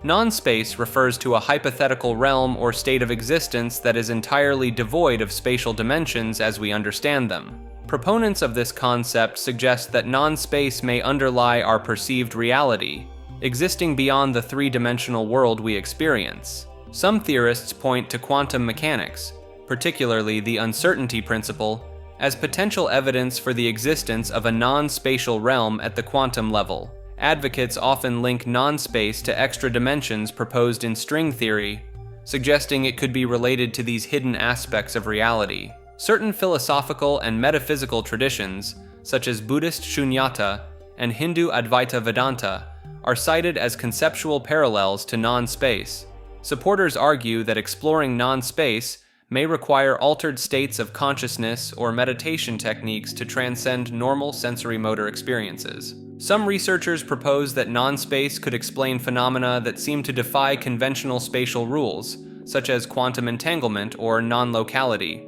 Non-space refers to a hypothetical realm or state of existence that is entirely devoid of spatial dimensions as we understand them. Proponents of this concept suggest that non-space may underlie our perceived reality, existing beyond the three-dimensional world we experience. Some theorists point to quantum mechanics, particularly the uncertainty principle, as potential evidence for the existence of a non-spatial realm at the quantum level. Advocates often link non-space to extra dimensions proposed in string theory, suggesting it could be related to these hidden aspects of reality. Certain philosophical and metaphysical traditions, such as Buddhist Shunyata and Hindu Advaita Vedanta, are cited as conceptual parallels to non-space. Supporters argue that exploring non-space may require altered states of consciousness or meditation techniques to transcend normal sensory-motor experiences. Some researchers propose that non-space could explain phenomena that seem to defy conventional spatial rules, such as quantum entanglement or non-locality.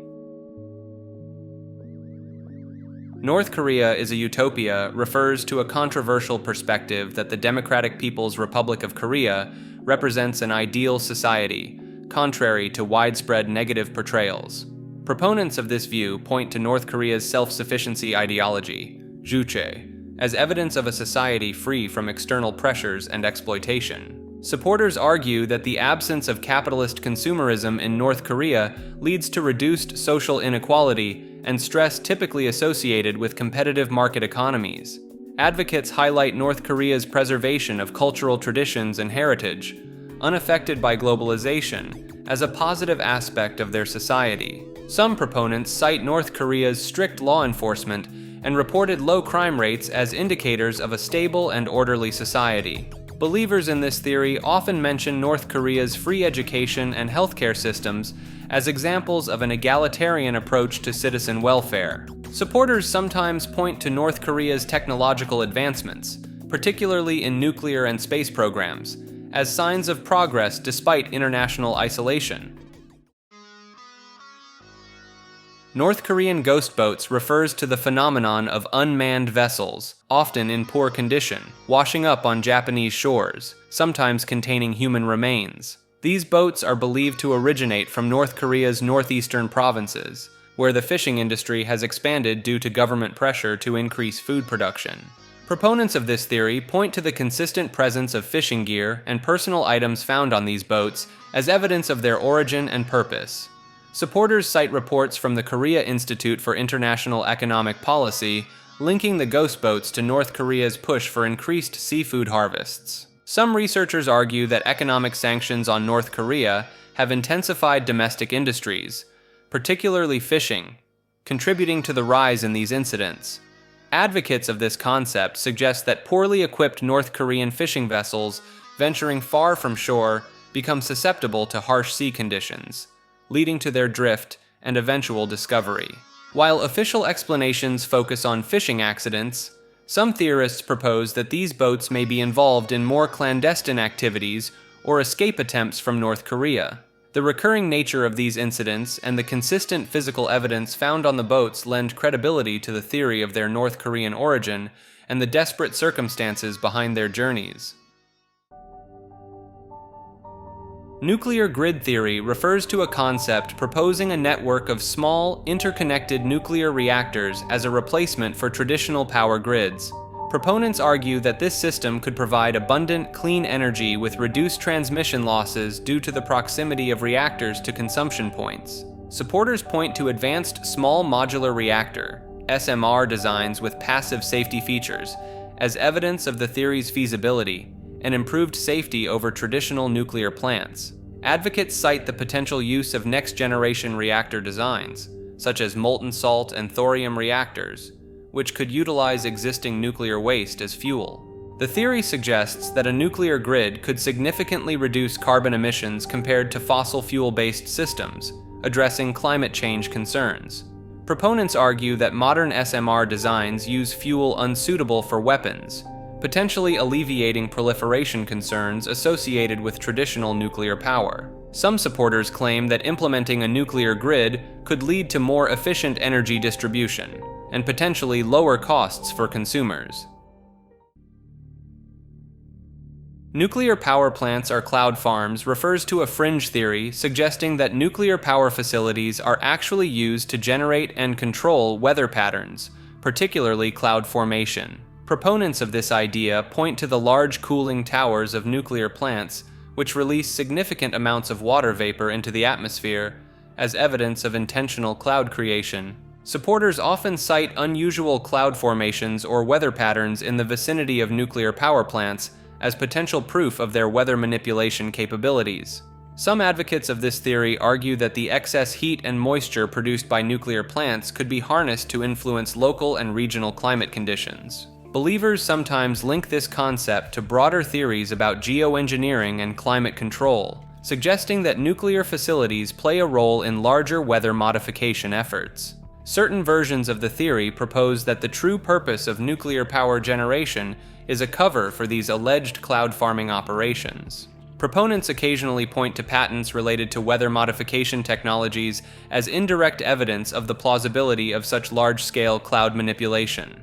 North Korea is a utopia refers to a controversial perspective that the Democratic People's Republic of Korea represents an ideal society, contrary to widespread negative portrayals. Proponents of this view point to North Korea's self-sufficiency ideology, juche, as evidence of a society free from external pressures and exploitation. Supporters argue that the absence of capitalist consumerism in North Korea leads to reduced social inequality and stress typically associated with competitive market economies. Advocates highlight North Korea's preservation of cultural traditions and heritage, unaffected by globalization, as a positive aspect of their society. Some proponents cite North Korea's strict law enforcement and reported low crime rates as indicators of a stable and orderly society. Believers in this theory often mention North Korea's free education and healthcare systems as examples of an egalitarian approach to citizen welfare. Supporters sometimes point to North Korea's technological advancements, particularly in nuclear and space programs, as signs of progress despite international isolation. North Korean ghost boats refers to the phenomenon of unmanned vessels, often in poor condition, washing up on Japanese shores, sometimes containing human remains. These boats are believed to originate from North Korea's northeastern provinces, where the fishing industry has expanded due to government pressure to increase food production. Proponents of this theory point to the consistent presence of fishing gear and personal items found on these boats as evidence of their origin and purpose. Supporters cite reports from the Korea Institute for International Economic Policy linking the ghost boats to North Korea's push for increased seafood harvests. Some researchers argue that economic sanctions on North Korea have intensified domestic industries, particularly fishing, contributing to the rise in these incidents. Advocates of this concept suggest that poorly equipped North Korean fishing vessels venturing far from shore become susceptible to harsh sea conditions, leading to their drift and eventual discovery. While official explanations focus on fishing accidents, some theorists propose that these boats may be involved in more clandestine activities or escape attempts from North Korea. The recurring nature of these incidents and the consistent physical evidence found on the boats lend credibility to the theory of their North Korean origin and the desperate circumstances behind their journeys. Nuclear grid theory refers to a concept proposing a network of small, interconnected nuclear reactors as a replacement for traditional power grids. Proponents argue that this system could provide abundant, clean energy with reduced transmission losses due to the proximity of reactors to consumption points. Supporters point to advanced small modular reactor, SMR designs with passive safety features as evidence of the theory's feasibility and improved safety over traditional nuclear plants. Advocates cite the potential use of next-generation reactor designs, such as molten salt and thorium reactors, which could utilize existing nuclear waste as fuel. The theory suggests that a nuclear grid could significantly reduce carbon emissions compared to fossil fuel-based systems, addressing climate change concerns. Proponents argue that modern SMR designs use fuel unsuitable for weapons, potentially alleviating proliferation concerns associated with traditional nuclear power. Some supporters claim that implementing a nuclear grid could lead to more efficient energy distribution and potentially lower costs for consumers. Nuclear power plants are cloud farms refers to a fringe theory suggesting that nuclear power facilities are actually used to generate and control weather patterns, particularly cloud formation. Proponents of this idea point to the large cooling towers of nuclear plants, which release significant amounts of water vapor into the atmosphere, as evidence of intentional cloud creation. Supporters often cite unusual cloud formations or weather patterns in the vicinity of nuclear power plants as potential proof of their weather manipulation capabilities. Some advocates of this theory argue that the excess heat and moisture produced by nuclear plants could be harnessed to influence local and regional climate conditions. Believers sometimes link this concept to broader theories about geoengineering and climate control, suggesting that nuclear facilities play a role in larger weather modification efforts. Certain versions of the theory propose that the true purpose of nuclear power generation is a cover for these alleged cloud farming operations. Proponents occasionally point to patents related to weather modification technologies as indirect evidence of the plausibility of such large-scale cloud manipulation.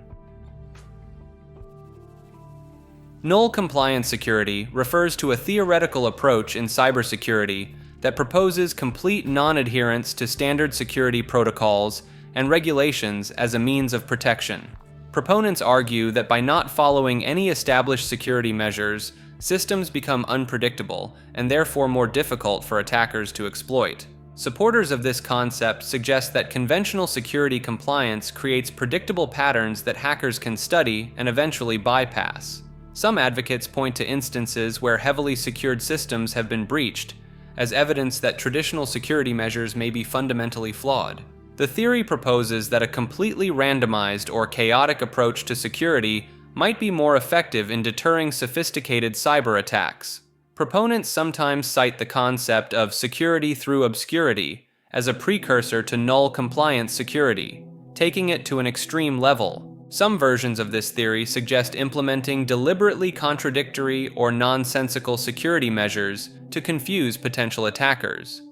Null compliance security refers to a theoretical approach in cybersecurity that proposes complete non-adherence to standard security protocols and regulations as a means of protection. Proponents argue that by not following any established security measures, systems become unpredictable and therefore more difficult for attackers to exploit. Supporters of this concept suggest that conventional security compliance creates predictable patterns that hackers can study and eventually bypass. Some advocates point to instances where heavily secured systems have been breached, as evidence that traditional security measures may be fundamentally flawed. The theory proposes that a completely randomized or chaotic approach to security might be more effective in deterring sophisticated cyber attacks. Proponents sometimes cite the concept of security through obscurity as a precursor to null compliance security, taking it to an extreme level. Some versions of this theory suggest implementing deliberately contradictory or nonsensical security measures to confuse potential attackers.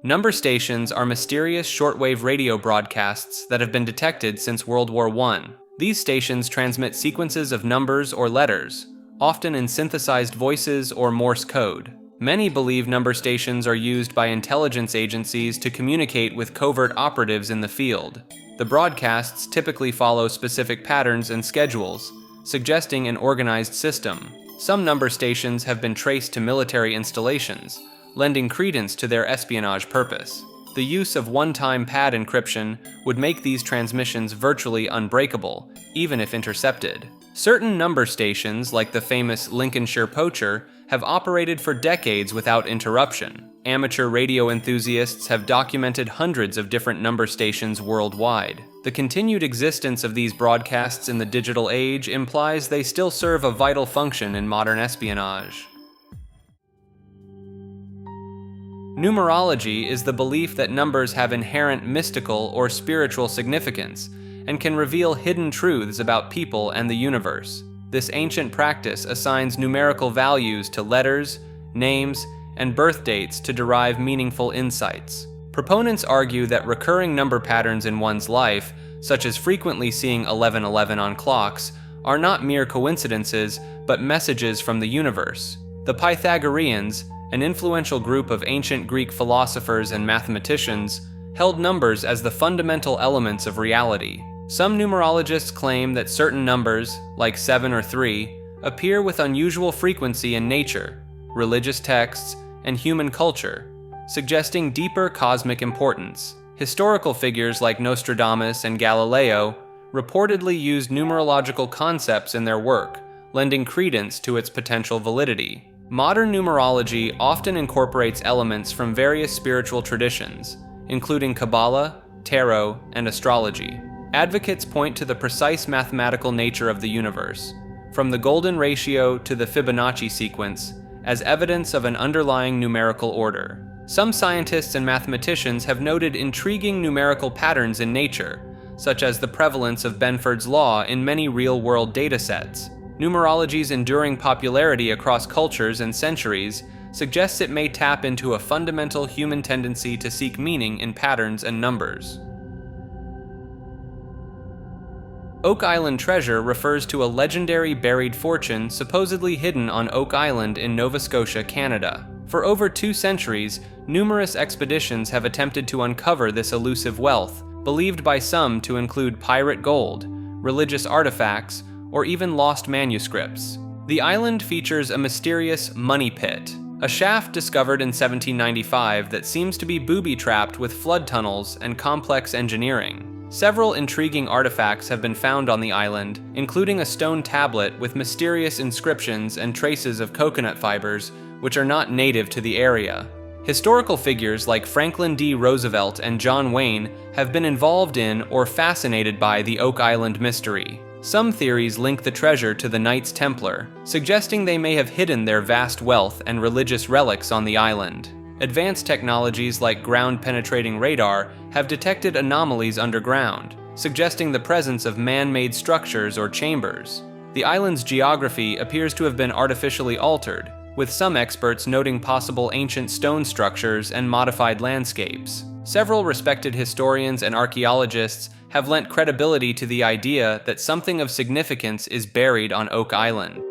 Number stations are mysterious shortwave radio broadcasts that have been detected since World War I. These stations transmit sequences of numbers or letters, often in synthesized voices or Morse code. Many believe number stations are used by intelligence agencies to communicate with covert operatives in the field. The broadcasts typically follow specific patterns and schedules, suggesting an organized system. Some number stations have been traced to military installations, lending credence to their espionage purpose. The use of one-time pad encryption would make these transmissions virtually unbreakable, even if intercepted. Certain number stations, like the famous Lincolnshire Poacher, have operated for decades without interruption. Amateur radio enthusiasts have documented hundreds of different number stations worldwide. The continued existence of these broadcasts in the digital age implies they still serve a vital function in modern espionage. Numerology is the belief that numbers have inherent mystical or spiritual significance and can reveal hidden truths about people and the universe. This ancient practice assigns numerical values to letters, names, and birth dates to derive meaningful insights. Proponents argue that recurring number patterns in one's life, such as frequently seeing 1111 on clocks, are not mere coincidences but messages from the universe. The Pythagoreans, an influential group of ancient Greek philosophers and mathematicians, held numbers as the fundamental elements of reality. Some numerologists claim that certain numbers, like 7 or 3, appear with unusual frequency in nature, religious texts, and human culture, suggesting deeper cosmic importance. Historical figures like Nostradamus and Galileo reportedly used numerological concepts in their work, lending credence to its potential validity. Modern numerology often incorporates elements from various spiritual traditions, including Kabbalah, tarot, and astrology. Advocates point to the precise mathematical nature of the universe, from the golden ratio to the Fibonacci sequence, as evidence of an underlying numerical order. Some scientists and mathematicians have noted intriguing numerical patterns in nature, such as the prevalence of Benford's law in many real-world datasets. Numerology's enduring popularity across cultures and centuries suggests it may tap into a fundamental human tendency to seek meaning in patterns and numbers. Oak Island treasure refers to a legendary buried fortune supposedly hidden on Oak Island in Nova Scotia, Canada. For over 2 centuries, numerous expeditions have attempted to uncover this elusive wealth, believed by some to include pirate gold, religious artifacts, or even lost manuscripts. The island features a mysterious money pit, a shaft discovered in 1795 that seems to be booby-trapped with flood tunnels and complex engineering. Several intriguing artifacts have been found on the island, including a stone tablet with mysterious inscriptions and traces of coconut fibers, which are not native to the area. Historical figures like Franklin D. Roosevelt and John Wayne have been involved in or fascinated by the Oak Island mystery. Some theories link the treasure to the Knights Templar, suggesting they may have hidden their vast wealth and religious relics on the island. Advanced technologies like ground-penetrating radar have detected anomalies underground, suggesting the presence of man-made structures or chambers. The island's geography appears to have been artificially altered, with some experts noting possible ancient stone structures and modified landscapes. Several respected historians and archaeologists have lent credibility to the idea that something of significance is buried on Oak Island.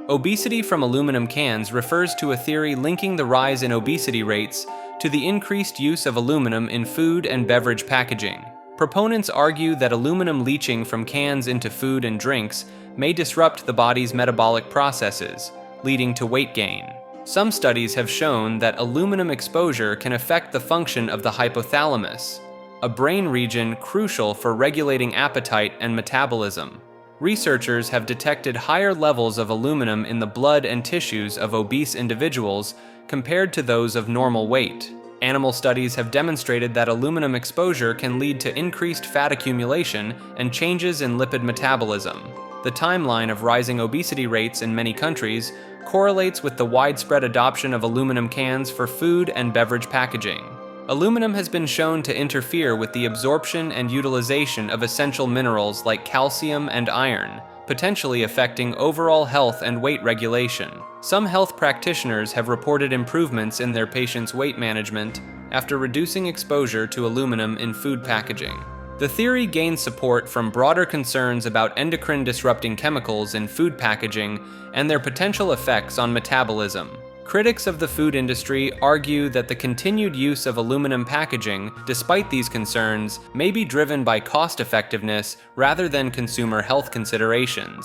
Obesity from aluminum cans refers to a theory linking the rise in obesity rates to the increased use of aluminum in food and beverage packaging. Proponents argue that aluminum leaching from cans into food and drinks may disrupt the body's metabolic processes, leading to weight gain. Some studies have shown that aluminum exposure can affect the function of the hypothalamus, a brain region crucial for regulating appetite and metabolism. Researchers have detected higher levels of aluminum in the blood and tissues of obese individuals compared to those of normal weight. Animal studies have demonstrated that aluminum exposure can lead to increased fat accumulation and changes in lipid metabolism. The timeline of rising obesity rates in many countries correlates with the widespread adoption of aluminum cans for food and beverage packaging. Aluminum has been shown to interfere with the absorption and utilization of essential minerals like calcium and iron, potentially affecting overall health and weight regulation. Some health practitioners have reported improvements in their patients' weight management after reducing exposure to aluminum in food packaging. The theory gains support from broader concerns about endocrine-disrupting chemicals in food packaging and their potential effects on metabolism. Critics of the food industry argue that the continued use of aluminum packaging, despite these concerns, may be driven by cost-effectiveness rather than consumer health considerations.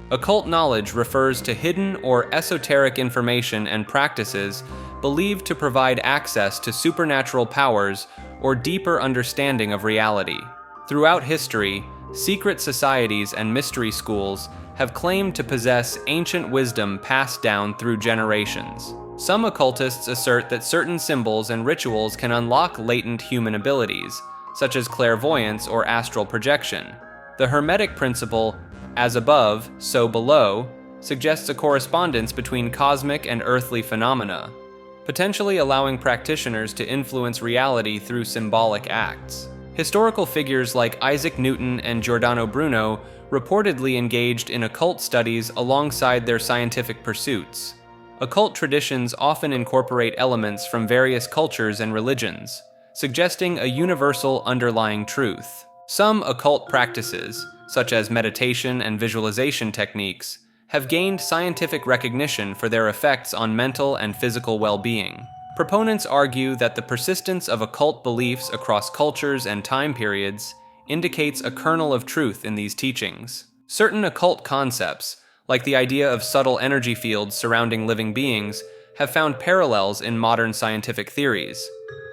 Occult knowledge refers to hidden or esoteric information and practices believed to provide access to supernatural powers or deeper understanding of reality. Throughout history, secret societies and mystery schools have claimed to possess ancient wisdom passed down through generations. Some occultists assert that certain symbols and rituals can unlock latent human abilities, such as clairvoyance or astral projection. The Hermetic principle, as above, so below, suggests a correspondence between cosmic and earthly phenomena, potentially allowing practitioners to influence reality through symbolic acts. Historical figures like Isaac Newton and Giordano Bruno reportedly engaged in occult studies alongside their scientific pursuits. Occult traditions often incorporate elements from various cultures and religions, suggesting a universal underlying truth. Some occult practices, such as meditation and visualization techniques, have gained scientific recognition for their effects on mental and physical well-being. Proponents argue that the persistence of occult beliefs across cultures and time periods indicates a kernel of truth in these teachings. Certain occult concepts, like the idea of subtle energy fields surrounding living beings, have found parallels in modern scientific theories.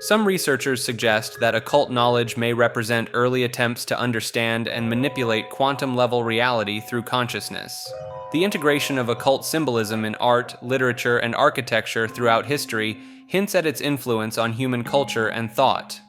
Some researchers suggest that occult knowledge may represent early attempts to understand and manipulate quantum-level reality through consciousness. The integration of occult symbolism in art, literature, and architecture throughout history hints at its influence on human culture and thought.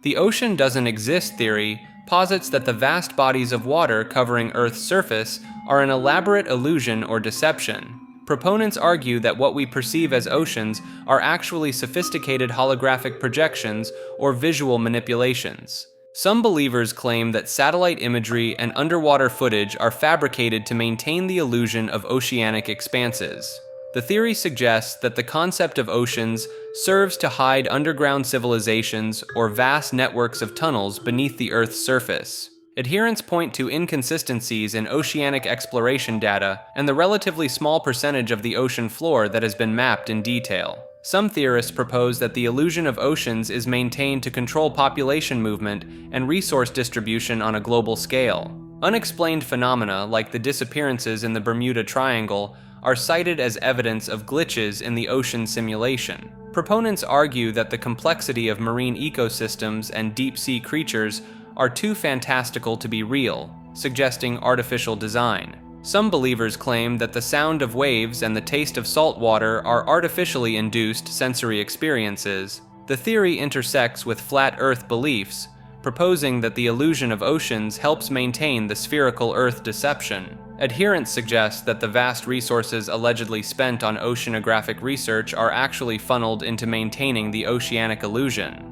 The ocean doesn't exist theory posits that the vast bodies of water covering Earth's surface are an elaborate illusion or deception. Proponents argue that what we perceive as oceans are actually sophisticated holographic projections or visual manipulations. Some believers claim that satellite imagery and underwater footage are fabricated to maintain the illusion of oceanic expanses. The theory suggests that the concept of oceans serves to hide underground civilizations or vast networks of tunnels beneath the Earth's surface. Adherents point to inconsistencies in oceanic exploration data and the relatively small percentage of the ocean floor that has been mapped in detail. Some theorists propose that the illusion of oceans is maintained to control population movement and resource distribution on a global scale. Unexplained phenomena like the disappearances in the Bermuda Triangle are cited as evidence of glitches in the ocean simulation. Proponents argue that the complexity of marine ecosystems and deep-sea creatures are too fantastical to be real, suggesting artificial design. Some believers claim that the sound of waves and the taste of salt water are artificially induced sensory experiences. The theory intersects with flat Earth beliefs, proposing that the illusion of oceans helps maintain the spherical Earth deception. Adherents suggest that the vast resources allegedly spent on oceanographic research are actually funneled into maintaining the oceanic illusion.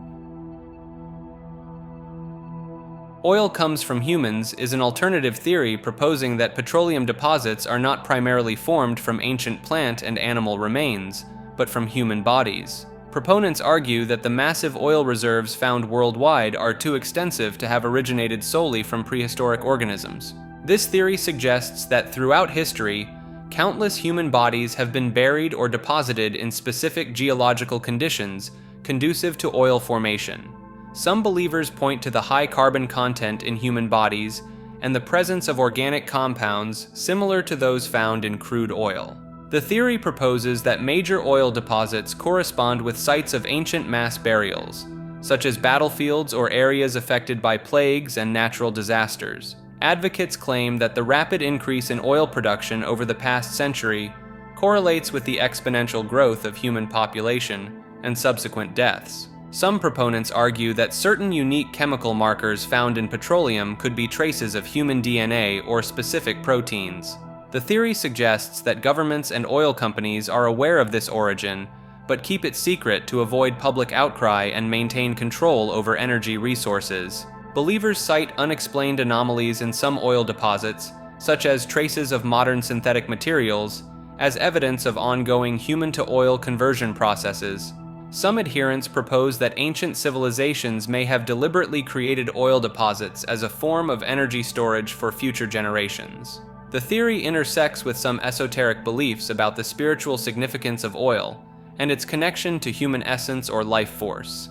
Oil comes from humans is an alternative theory proposing that petroleum deposits are not primarily formed from ancient plant and animal remains, but from human bodies. Proponents argue that the massive oil reserves found worldwide are too extensive to have originated solely from prehistoric organisms. This theory suggests that throughout history, countless human bodies have been buried or deposited in specific geological conditions conducive to oil formation. Some believers point to the high carbon content in human bodies and the presence of organic compounds similar to those found in crude oil. The theory proposes that major oil deposits correspond with sites of ancient mass burials, such as battlefields or areas affected by plagues and natural disasters. Advocates claim that the rapid increase in oil production over the past century correlates with the exponential growth of human population and subsequent deaths. Some proponents argue that certain unique chemical markers found in petroleum could be traces of human DNA or specific proteins. The theory suggests that governments and oil companies are aware of this origin, but keep it secret to avoid public outcry and maintain control over energy resources. Believers cite unexplained anomalies in some oil deposits, such as traces of modern synthetic materials, as evidence of ongoing human-to-oil conversion processes. Some adherents propose that ancient civilizations may have deliberately created oil deposits as a form of energy storage for future generations. The theory intersects with some esoteric beliefs about the spiritual significance of oil and its connection to human essence or life force.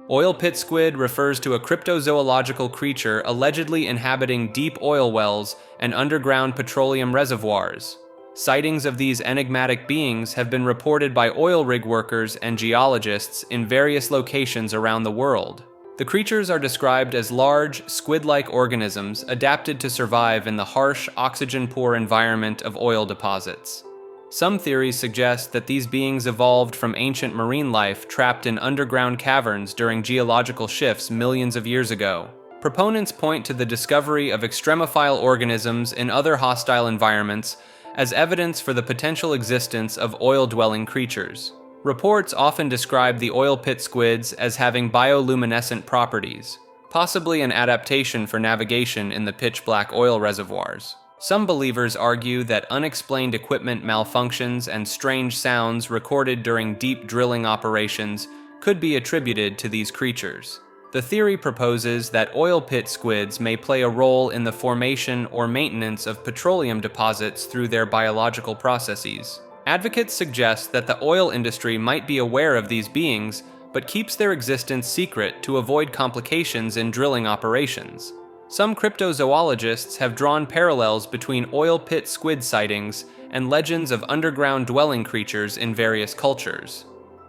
Oil pit squid refers to a cryptozoological creature allegedly inhabiting deep oil wells and underground petroleum reservoirs. Sightings of these enigmatic beings have been reported by oil rig workers and geologists in various locations around the world. The creatures are described as large, squid-like organisms adapted to survive in the harsh, oxygen-poor environment of oil deposits. Some theories suggest that these beings evolved from ancient marine life trapped in underground caverns during geological shifts millions of years ago. Proponents point to the discovery of extremophile organisms in other hostile environments as evidence for the potential existence of oil-dwelling creatures. Reports often describe the oil pit squids as having bioluminescent properties, possibly an adaptation for navigation in the pitch-black oil reservoirs. Some believers argue that unexplained equipment malfunctions and strange sounds recorded during deep drilling operations could be attributed to these creatures. The theory proposes that oil pit squids may play a role in the formation or maintenance of petroleum deposits through their biological processes. Advocates suggest that the oil industry might be aware of these beings, but keeps their existence secret to avoid complications in drilling operations. Some cryptozoologists have drawn parallels between oil pit squid sightings and legends of underground dwelling creatures in various cultures.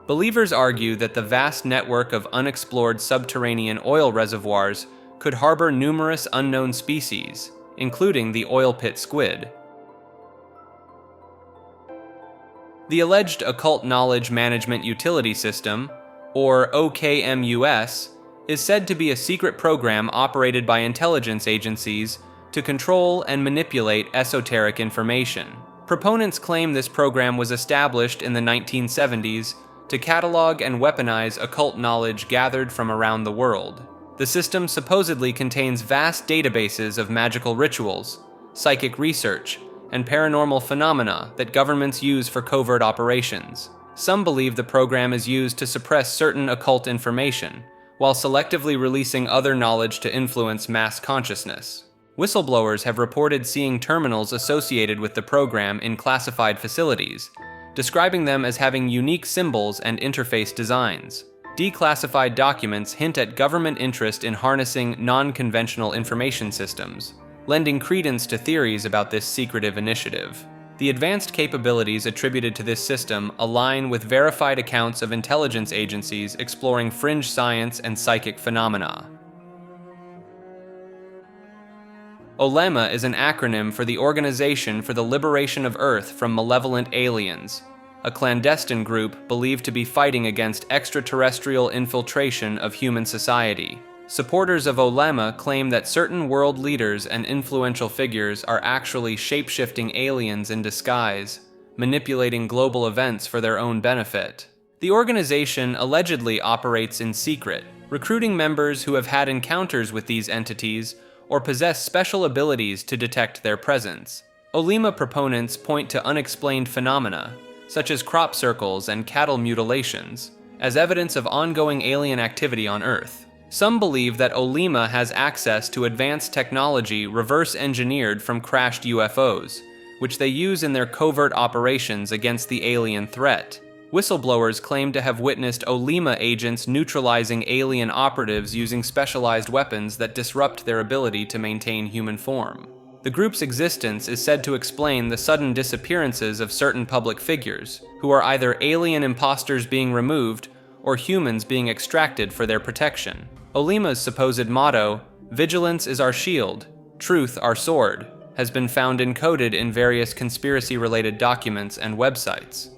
Believers argue that the vast network of unexplored subterranean oil reservoirs could harbor numerous unknown species, including the oil pit squid. The alleged Occult Knowledge Management Utility System, or OKMUS, is said to be a secret program operated by intelligence agencies to control and manipulate esoteric information. Proponents claim this program was established in the 1970s to catalog and weaponize occult knowledge gathered from around the world. The system supposedly contains vast databases of magical rituals, psychic research, and paranormal phenomena that governments use for covert operations. Some believe the program is used to suppress certain occult information, while selectively releasing other knowledge to influence mass consciousness. Whistleblowers have reported seeing terminals associated with the program in classified facilities, describing them as having unique symbols and interface designs. Declassified documents hint at government interest in harnessing non-conventional information systems, lending credence to theories about this secretive initiative. The advanced capabilities attributed to this system align with verified accounts of intelligence agencies exploring fringe science and psychic phenomena. OLEMA is an acronym for the Organization for the Liberation of Earth from Malevolent Aliens, a clandestine group believed to be fighting against extraterrestrial infiltration of human society. Supporters of OLEMA claim that certain world leaders and influential figures are actually shape-shifting aliens in disguise, manipulating global events for their own benefit. The organization allegedly operates in secret, recruiting members who have had encounters with these entities or possess special abilities to detect their presence. OLEMA proponents point to unexplained phenomena, such as crop circles and cattle mutilations, as evidence of ongoing alien activity on Earth. Some believe that OLEMA has access to advanced technology reverse-engineered from crashed UFOs, which they use in their covert operations against the alien threat. Whistleblowers claim to have witnessed OLEMA agents neutralizing alien operatives using specialized weapons that disrupt their ability to maintain human form. The group's existence is said to explain the sudden disappearances of certain public figures, who are either alien imposters being removed or humans being extracted for their protection. OLEMA's supposed motto, "Vigilance is our shield, truth our sword," has been found encoded in various conspiracy-related documents and websites.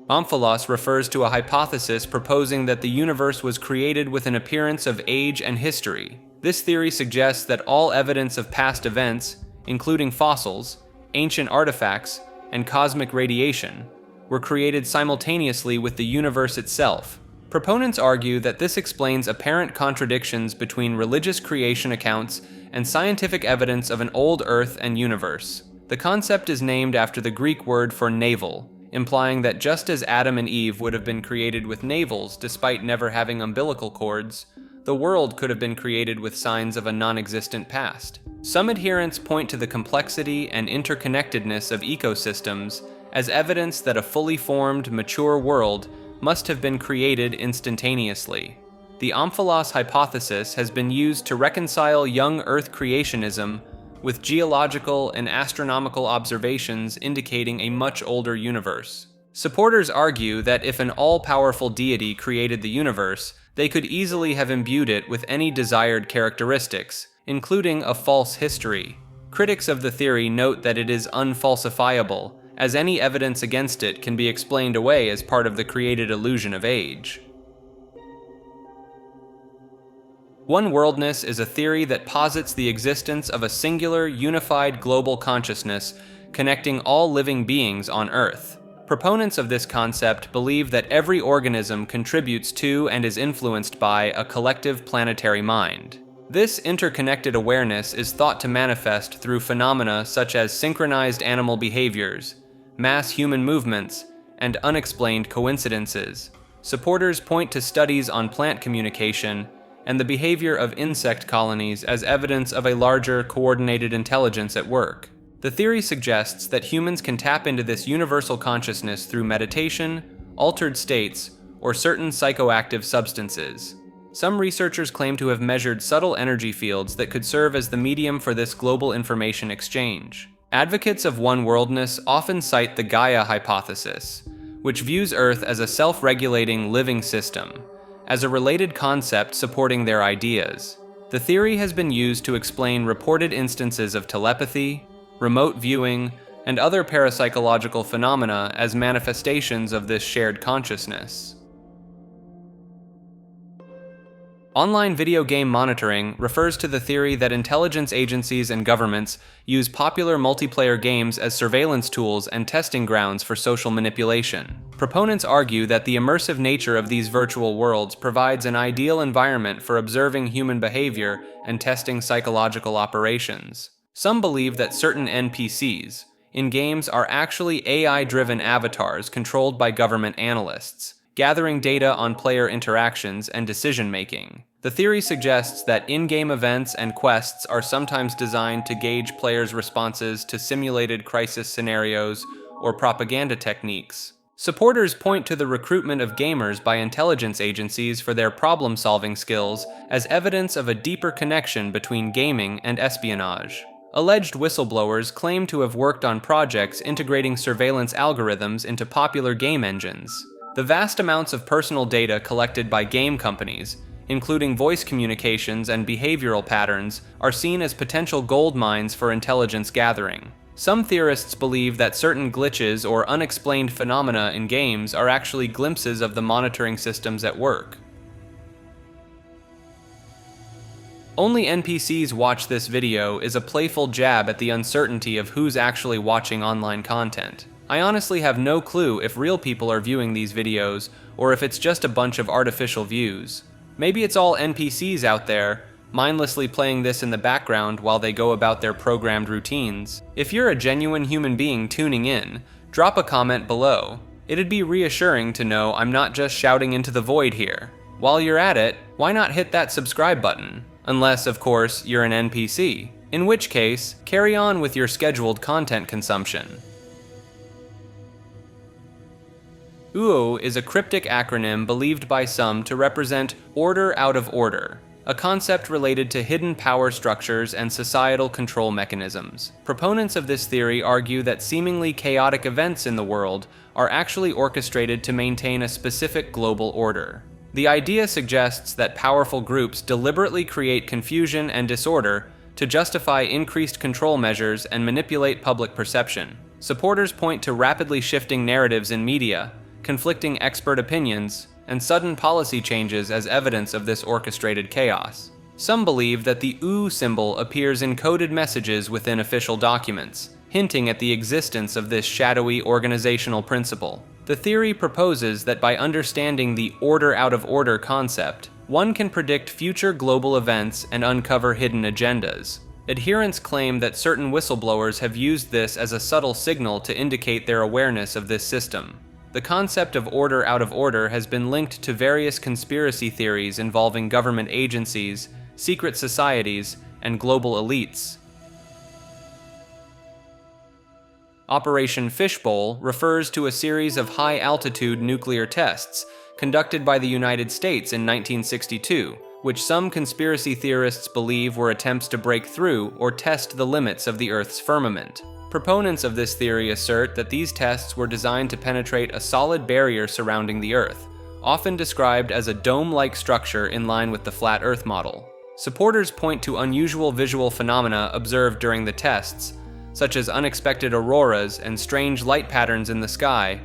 Omphalos refers to a hypothesis proposing that the universe was created with an appearance of age and history. This theory suggests that all evidence of past events, including fossils, ancient artifacts, and cosmic radiation, were created simultaneously with the universe itself. Proponents argue that this explains apparent contradictions between religious creation accounts and scientific evidence of an old Earth and universe. The concept is named after the Greek word for navel, implying that just as Adam and Eve would have been created with navels despite never having umbilical cords, the world could have been created with signs of a non-existent past. Some adherents point to the complexity and interconnectedness of ecosystems as evidence that a fully formed, mature world must have been created instantaneously. The Omphalos hypothesis has been used to reconcile young Earth creationism with geological and astronomical observations indicating a much older universe. Supporters argue that if an all-powerful deity created the universe, they could easily have imbued it with any desired characteristics, including a false history. Critics of the theory note that it is unfalsifiable, as any evidence against it can be explained away as part of the created illusion of age. Worldness is a theory that posits the existence of a singular, unified global consciousness connecting all living beings on Earth. Proponents of this concept believe that every organism contributes to and is influenced by a collective planetary mind. This interconnected awareness is thought to manifest through phenomena such as synchronized animal behaviors, mass human movements, and unexplained coincidences. Supporters point to studies on plant communication and the behavior of insect colonies as evidence of a larger, coordinated intelligence at work. The theory suggests that humans can tap into this universal consciousness through meditation, altered states, or certain psychoactive substances. Some researchers claim to have measured subtle energy fields that could serve as the medium for this global information exchange. Advocates of one-worldness often cite the Gaia hypothesis, which views Earth as a self-regulating living system, as a related concept supporting their ideas. The theory has been used to explain reported instances of telepathy, remote viewing, and other parapsychological phenomena as manifestations of this shared consciousness. Online video game monitoring refers to the theory that intelligence agencies and governments use popular multiplayer games as surveillance tools and testing grounds for social manipulation. Proponents argue that the immersive nature of these virtual worlds provides an ideal environment for observing human behavior and testing psychological operations. Some believe that certain NPCs in games are actually AI-driven avatars controlled by government analysts, gathering data on player interactions and decision-making. The theory suggests that in-game events and quests are sometimes designed to gauge players' responses to simulated crisis scenarios or propaganda techniques. Supporters point to the recruitment of gamers by intelligence agencies for their problem-solving skills as evidence of a deeper connection between gaming and espionage. Alleged whistleblowers claim to have worked on projects integrating surveillance algorithms into popular game engines. The vast amounts of personal data collected by game companies, including voice communications and behavioral patterns, are seen as potential gold mines for intelligence gathering. Some theorists believe that certain glitches or unexplained phenomena in games are actually glimpses of the monitoring systems at work. Only NPCs watch this video is a playful jab at the uncertainty of who's actually watching online content. I honestly have no clue if real people are viewing these videos or if it's just a bunch of artificial views. Maybe it's all NPCs out there, mindlessly playing this in the background while they go about their programmed routines. If you're a genuine human being tuning in, drop a comment below. It'd be reassuring to know I'm not just shouting into the void here. While you're at it, why not hit that subscribe button? Unless, of course, you're an NPC, in which case, carry on with your scheduled content consumption. OO is a cryptic acronym believed by some to represent order out of order, a concept related to hidden power structures and societal control mechanisms. Proponents of this theory argue that seemingly chaotic events in the world are actually orchestrated to maintain a specific global order. The idea suggests that powerful groups deliberately create confusion and disorder to justify increased control measures and manipulate public perception. Supporters point to rapidly shifting narratives in media, conflicting expert opinions, and sudden policy changes as evidence of this orchestrated chaos. Some believe that the OO symbol appears in coded messages within official documents, hinting at the existence of this shadowy organizational principle. The theory proposes that by understanding the order out of order concept, one can predict future global events and uncover hidden agendas. Adherents claim that certain whistleblowers have used this as a subtle signal to indicate their awareness of this system. The concept of order out of order has been linked to various conspiracy theories involving government agencies, secret societies, and global elites. Operation Fishbowl refers to a series of high-altitude nuclear tests conducted by the United States in 1962, which some conspiracy theorists believe were attempts to break through or test the limits of the Earth's firmament. Proponents of this theory assert that these tests were designed to penetrate a solid barrier surrounding the Earth, often described as a dome-like structure in line with the flat Earth model. Supporters point to unusual visual phenomena observed during the tests, such as unexpected auroras and strange light patterns in the sky,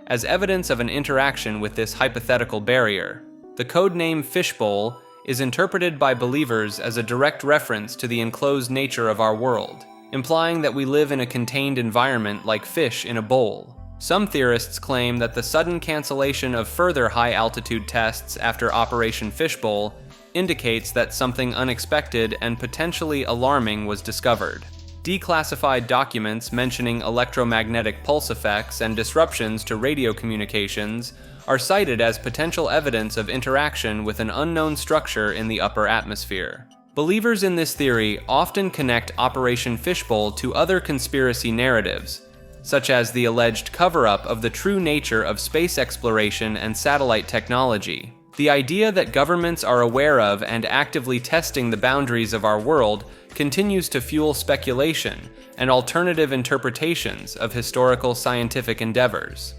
as evidence of an interaction with this hypothetical barrier. The codename Fishbowl is interpreted by believers as a direct reference to the enclosed nature of our world, implying that we live in a contained environment like fish in a bowl. Some theorists claim that the sudden cancellation of further high-altitude tests after Operation Fishbowl indicates that something unexpected and potentially alarming was discovered. Declassified documents mentioning electromagnetic pulse effects and disruptions to radio communications are cited as potential evidence of interaction with an unknown structure in the upper atmosphere. Believers in this theory often connect Operation Fishbowl to other conspiracy narratives, such as the alleged cover-up of the true nature of space exploration and satellite technology. The idea that governments are aware of and actively testing the boundaries of our world continues to fuel speculation and alternative interpretations of historical scientific endeavors.